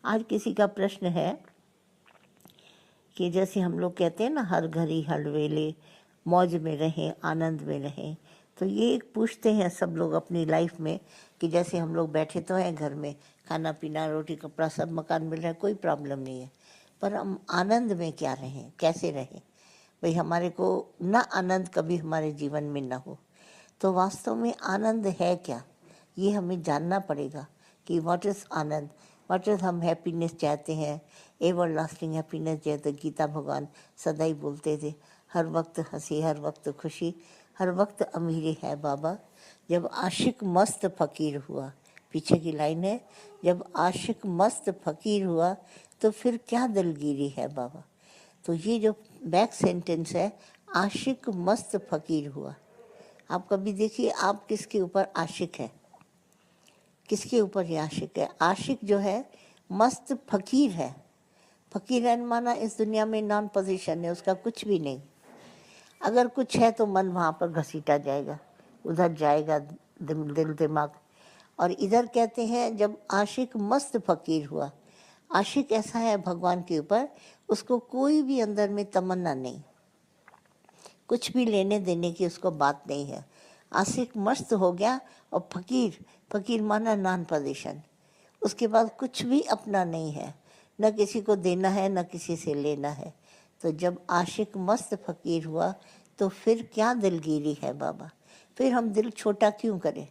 आज किसी का प्रश्न है कि जैसे हम लोग कहते हैं ना, हर घड़ी हर वेले मौज में रहें, आनंद में रहें। तो ये एक पूछते हैं सब लोग अपनी लाइफ में कि जैसे हम लोग बैठे तो हैं घर में, खाना पीना रोटी कपड़ा सब मकान मिल रहा है, कोई प्रॉब्लम नहीं है, पर हम आनंद में क्या रहें, कैसे रहें। भाई हमारे को ना आनंद कभी हमारे जीवन में ना हो, तो वास्तव में आनंद है क्या, ये हमें जानना पड़ेगा कि what is Anand, what is हम हैप्पीनेस चाहते हैं, एवर लास्टिंग हैप्पीनेस जैसे गीता भगवान सदा ही बोलते थे। हर वक्त हंसी, हर वक्त खुशी, हर वक्त अमीरी है बाबा। जब आशिक मस्त फ़कीर हुआ, पीछे की लाइन है, जब आशिक मस्त फ़कीर हुआ तो फिर क्या दिलगिरी है बाबा। तो ये जो बैक सेंटेंस है, आशिक मस्त फ़कीर हुआ, आप कभी देखिए आप किसके ऊपर आशिक है, किसके ऊपर ये आशिक है। आशिक जो है मस्त फ़कीर है। फ़कीर है माना इस दुनिया में नॉन पोजीशन है, उसका कुछ भी नहीं। अगर कुछ है तो मन वहाँ पर घसीटा जाएगा, उधर जाएगा दिल दिमाग। और इधर कहते हैं जब आशिक मस्त फ़कीर हुआ, आशिक ऐसा है भगवान के ऊपर, उसको कोई भी अंदर में तमन्ना नहीं, कुछ भी लेने देने की उसको बात नहीं है। आशिक मस्त हो गया और फ़कीर, फ़कीर माना नॉन पोजीशन, उसके पास कुछ भी अपना नहीं है, न किसी को देना है न किसी से लेना है। तो जब आशिक मस्त फ़कीर हुआ तो फिर क्या दिलगिरी है बाबा, फिर हम दिल छोटा क्यों करें।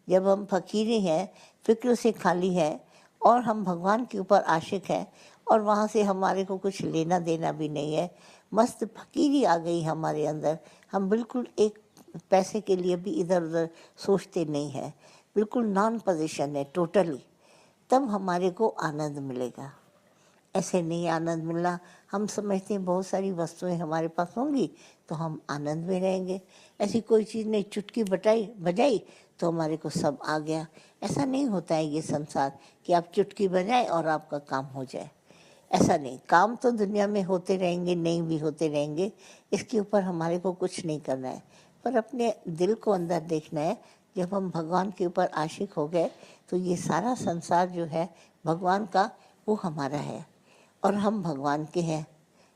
जब हम फ़कीरी हैं, फ़िक्र से खाली हैं और हम भगवान के ऊपर आशिक हैं और वहाँ से हमारे को कुछ लेना देना भी नहीं है, मस्त फ़कीरी आ गई हमारे अंदर, हम बिल्कुल एक पैसे के लिए भी इधर उधर सोचते नहीं हैं, बिल्कुल नॉन पोजीशन है टोटली, तब हमारे को आनंद मिलेगा। ऐसे नहीं आनंद मिलना। हम समझते हैं बहुत सारी वस्तुएं हमारे पास होंगी तो हम आनंद में रहेंगे, ऐसी कोई चीज़ नहीं, चुटकी बजाई तो हमारे को सब आ गया। ऐसा नहीं होता है ये संसार कि आप चुटकी बजाएं और आपका काम हो जाए, ऐसा नहीं। काम तो दुनिया में होते रहेंगे, नहीं भी होते रहेंगे, इसके ऊपर हमारे को कुछ नहीं करना है, पर अपने दिल को अंदर देखना है। जब हम भगवान के ऊपर आशिक हो गए तो ये सारा संसार जो है भगवान का, वो हमारा है और हम भगवान के हैं।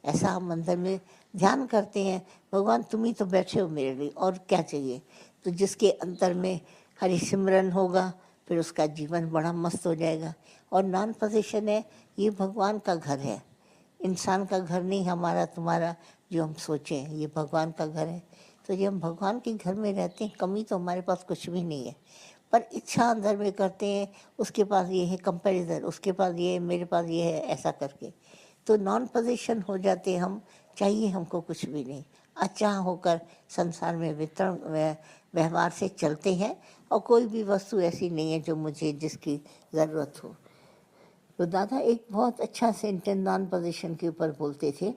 ऐसा हम अंदर में ध्यान करते हैं, भगवान तुम ही तो बैठे हो मेरे लिए, और क्या चाहिए। तो जिसके अंतर में हरि सिमरन होगा फिर उसका जीवन बड़ा मस्त हो जाएगा। और नॉन पोजीशन है, ये भगवान का घर है, इंसान का घर नहीं हमारा तुम्हारा जो हम सोचें, ये भगवान का घर है। तो जब हम भगवान के घर में रहते हैं, कमी तो हमारे पास कुछ भी नहीं है, पर इच्छा अंदर में करते हैं, उसके पास ये है कंपैरिजन, उसके पास ये है, मेरे पास ये है, ऐसा करके तो नॉन पोजीशन हो जाते हैं हम। चाहिए हमको कुछ भी नहीं, अचाह होकर संसार में वितरण व्यवहार से चलते हैं और कोई भी वस्तु ऐसी नहीं है जो मुझे जिसकी ज़रूरत हो। तो दादा एक बहुत अच्छा सेंटेंस नॉन पोजीशन के ऊपर बोलते थे,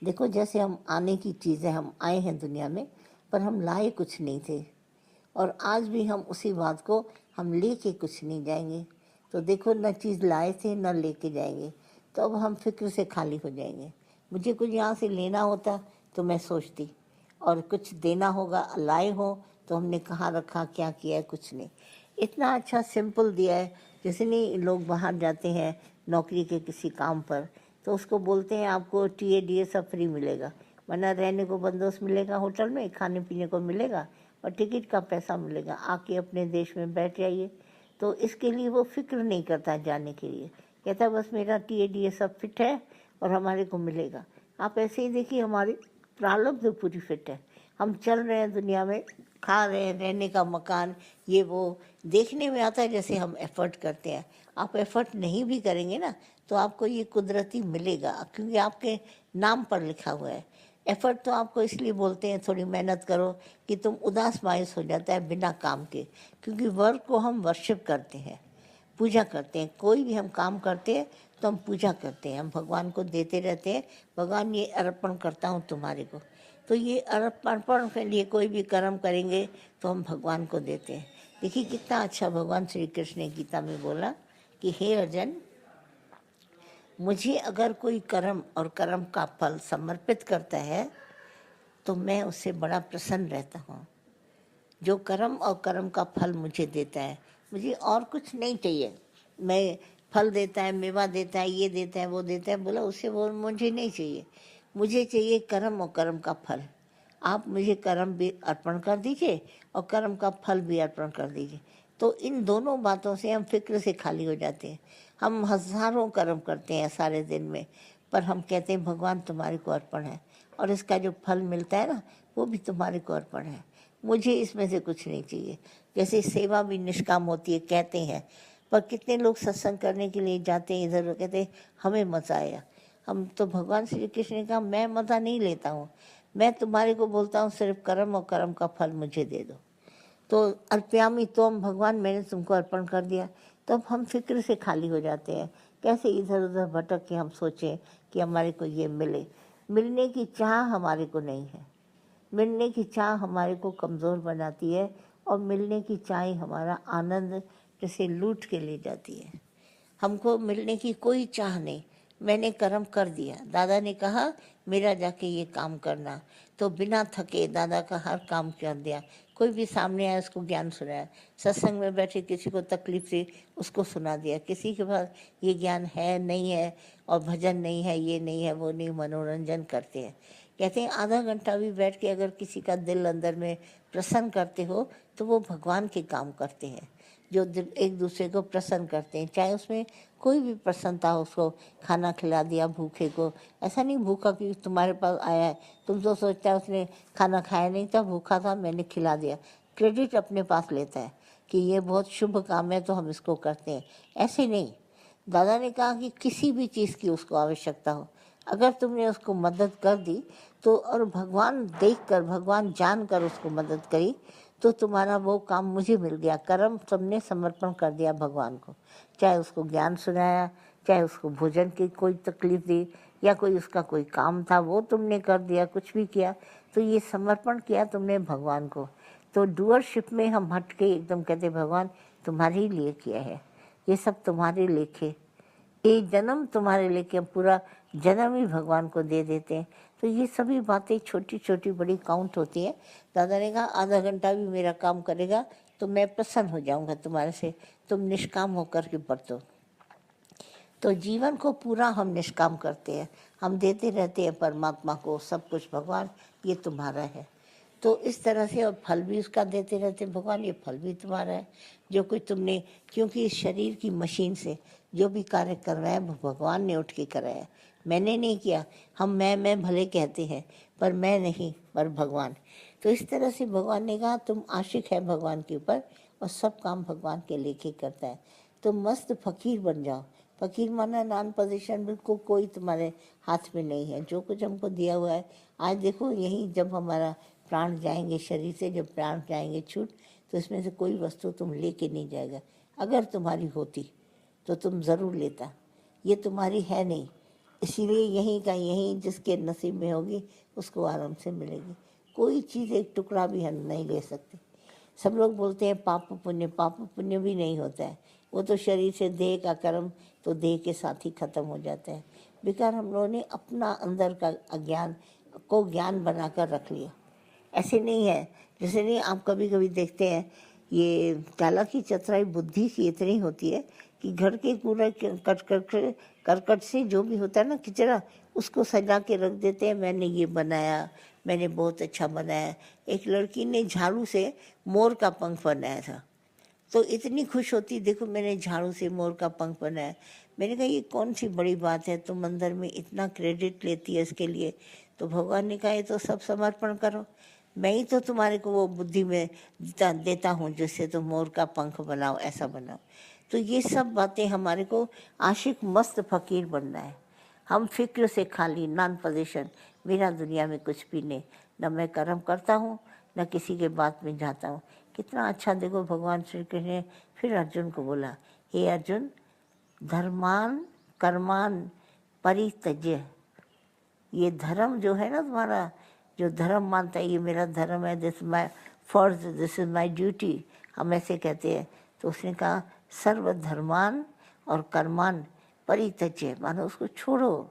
देखो जैसे हम आने की चीज़ें, हम आए हैं दुनिया में पर हम लाए कुछ नहीं थे, और आज भी हम उसी बात को हम लेके कुछ नहीं जाएंगे। तो देखो न चीज़ लाए थे न लेके जाएंगे, तो अब हम फिक्र से खाली हो जाएंगे। मुझे कुछ यहाँ से लेना होता तो मैं सोचती, और कुछ देना होगा, लाए हो तो हमने कहाँ रखा, क्या किया है, कुछ नहीं। इतना अच्छा सिंपल दिया है। जैसे नहीं लोग बाहर जाते हैं नौकरी के किसी काम पर, तो उसको बोलते हैं आपको टीए सब फ्री मिलेगा, वरना रहने को बंदोबस्त मिलेगा, होटल में खाने पीने को मिलेगा और टिकट का पैसा मिलेगा, आके अपने देश में बैठ जाइए। तो इसके लिए वो फिक्र नहीं करता जाने के लिए, कहता बस मेरा टीए सब फिट है और हमारे को मिलेगा। आप ऐसे ही देखिए हमारी प्रारब्ध पूरी फिट है, हम चल रहे हैं दुनिया में, खा रहे हैं, रहने का मकान, ये वो देखने में आता है जैसे हम एफर्ट करते हैं। आप एफर्ट नहीं भी करेंगे ना तो आपको ये कुदरती मिलेगा, क्योंकि आपके नाम पर लिखा हुआ है। एफर्ट तो आपको इसलिए बोलते हैं थोड़ी मेहनत करो कि तुम उदास मायूस हो जाता है बिना काम के, क्योंकि वर्क को हम वर्शिप करते हैं, पूजा करते हैं। कोई भी हम काम करते हैं तो हम पूजा करते हैं, हम भगवान को देते रहते हैं, भगवान ये अर्पण करता हूँ तुम्हारे को। तो ये अर्पण के लिए कोई भी कर्म करेंगे तो हम भगवान को देते हैं। देखिए कितना अच्छा भगवान श्री कृष्ण ने गीता में बोला कि हे अर्जुन, मुझे अगर कोई कर्म और कर्म का फल समर्पित करता है तो मैं उससे बड़ा प्रसन्न रहता हूँ। जो कर्म और कर्म का फल मुझे देता है, मुझे और कुछ नहीं चाहिए। मैं फल देता है, मेवा देता है, ये देता है, वो देता है। बोला उससे वो मुझे नहीं चाहिए, मुझे चाहिए कर्म और कर्म का फल। आप मुझे कर्म भी अर्पण कर दीजिए और कर्म का फल भी अर्पण कर दीजिए। तो इन दोनों बातों से हम फिक्र से खाली हो जाते हैं। हम हजारों कर्म करते हैं सारे दिन में, पर हम कहते हैं भगवान तुम्हारे को अर्पण है, और इसका जो फल मिलता है ना, वो भी तुम्हारे को अर्पण है, मुझे इसमें से कुछ नहीं चाहिए। जैसे सेवा भी निष्काम होती है कहते हैं, पर कितने लोग सत्संग करने के लिए जाते हैं इधर, कहते हैं हमें मज़ा आया। हम तो भगवान श्री कृष्ण ने कहा मैं मज़ा नहीं लेता हूँ, मैं तुम्हारे को बोलता हूँ सिर्फ कर्म और कर्म का फल मुझे दे दो। तो अर्पयामी तो हम भगवान मैंने तुमको अर्पण कर दिया। तो अब हम फिक्र से खाली हो जाते हैं। कैसे इधर उधर भटक के हम सोचें कि हमारे को ये मिले। मिलने की चाह हमारे को नहीं है, मिलने की चाह हमारे को कमज़ोर बनाती है, और मिलने की चाह हमारा आनंद जैसे लूट के ले जाती है। हमको मिलने की कोई चाह नहीं, मैंने कर्म कर दिया। दादा ने कहा मेरा जाके ये काम करना, तो बिना थके दादा का हर काम कर दिया। कोई भी सामने आया उसको ज्ञान सुनाया, सत्संग में बैठे किसी को तकलीफ थी उसको सुना दिया, किसी के पास ये ज्ञान है नहीं है और भजन नहीं है, ये नहीं है, वो नहीं, मनोरंजन करते हैं। कहते हैं आधा घंटा भी बैठ के अगर किसी का दिल अंदर में प्रसन्न करते हो तो वो भगवान के काम करते हैं, जो एक दूसरे को प्रसन्न करते हैं। चाहे उसमें कोई भी प्रसन्नता हो, उसको खाना खिला दिया भूखे को, ऐसा नहीं भूखा कि तुम्हारे पास आया है तुम तो सोचता है उसने खाना खाया नहीं था, भूखा था, मैंने खिला दिया, क्रेडिट अपने पास लेता है कि ये बहुत शुभ काम है तो हम इसको करते हैं। ऐसे नहीं, दादा ने कहा कि किसी भी चीज़ की उसको आवश्यकता हो, अगर तुमने उसको मदद कर दी तो, और भगवान देखकर भगवान जानकर उसको मदद करी, तो तुम्हारा वो काम मुझे मिल गया। कर्म तुमने समर्पण कर दिया भगवान को, चाहे उसको ज्ञान सुनाया, चाहे उसको भोजन की कोई तकलीफ दी, या कोई उसका कोई काम था वो तुमने कर दिया, कुछ भी किया, तो ये समर्पण किया तुमने भगवान को। तो डूअरशिप में हम हट के एकदम कहते भगवान तुम्हारे ही लिए किया है, ये सब तुम्हारे लेखे, एक जन्म तुम्हारे लेके हम पूरा जन्म ही भगवान को दे देते हैं। तो ये सभी बातें छोटी छोटी बड़ी काउंट होती हैं। दादा ने कहा आधा घंटा भी मेरा काम करेगा तो मैं प्रसन्न हो जाऊंगा तुम्हारे से, तुम निष्काम होकर के बरतो। तो जीवन को पूरा हम निष्काम करते हैं, हम देते रहते हैं परमात्मा को सब कुछ, भगवान ये तुम्हारा है। तो इस तरह से, और फल भी उसका देते रहते हैं, भगवान ये फल भी तुम्हारा है जो कुछ तुमने, क्योंकि इस शरीर की मशीन से जो भी कार्य करवाया वो भगवान ने उठ के कराया, मैंने नहीं किया। हम मैं भले कहते हैं पर मैं नहीं, पर भगवान। तो इस तरह से भगवान ने कहा तुम आशिक है भगवान के ऊपर और सब काम भगवान के लेके करता है, तो मस्त फकीर बन जाओ। फकीर माना नॉन पोजीशन, बिल्कुल कोई तुम्हारे हाथ में नहीं है, जो कुछ हमको दिया हुआ है। आज देखो यहीं जब हमारा प्राण जाएंगे शरीर से, जब प्राण जाएंगे छूट, तो इसमें से कोई वस्तु तुम लेके नहीं जाएगा। अगर तुम्हारी होती तो तुम ज़रूर लेता, ये तुम्हारी है नहीं, इसीलिए यहीं का यहीं जिसके नसीब में होगी उसको आराम से मिलेगी। कोई चीज़ एक टुकड़ा भी हम नहीं ले सकते। सब लोग बोलते हैं पाप पुण्य, पाप पुण्य भी नहीं होता है, वो तो शरीर से देह का कर्म तो देह के साथ ही खत्म हो जाता है। बेकार हम लोगों ने अपना अंदर का अज्ञान को ज्ञान बनाकर रख लिया। ऐसे नहीं है, जैसे नहीं आप कभी कभी देखते हैं ये चालाकी चतुराई बुद्धि की इतनी होती है कि घर के पूरा करकट से जो भी होता है ना किचरा, उसको सजा के रख देते हैं, मैंने ये बनाया, मैंने बहुत अच्छा बनाया। एक लड़की ने झाड़ू से मोर का पंख बनाया था, तो इतनी खुश होती, देखो मैंने झाड़ू से मोर का पंख बनाया। मैंने कहा ये कौन सी बड़ी बात है, तुम अंदर में इतना क्रेडिट लेती है इसके लिए। तो भगवान ने कहा ये तो सब समर्पण करो, मैं ही तो तुम्हारे को वो बुद्धि में देता हूँ जिससे तुम मोर का पंख बनाओ, ऐसा बनाओ। तो ये सब बातें हमारे को आशिक मस्त फकीर बनना है। हम फिक्र से खाली, नॉन पोजीशन, मेरा दुनिया में कुछ भी नहीं, न मैं कर्म करता हूँ न किसी के बात में जाता हूँ। कितना अच्छा देखो भगवान श्री कृष्ण ने फिर अर्जुन को बोला, हे अर्जुन धर्मान कर्मान परित्यज्य, ये धर्म जो है ना तुम्हारा, जो धर्म मानता है ये मेरा धर्म है, दिस माई फर्ज, दिस इज माई ड्यूटी, हम ऐसे कहते हैं। तो उसने कहा सर्वधर्मान और कर्मान परित्यज्य, मानो उसको छोड़ो,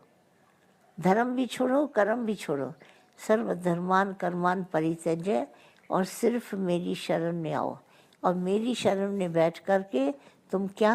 धर्म भी छोड़ो कर्म भी छोड़ो, सर्वधर्मान कर्मान परित्यज्य, और सिर्फ मेरी शरण में आओ। और मेरी शरण में बैठ करके तुम क्या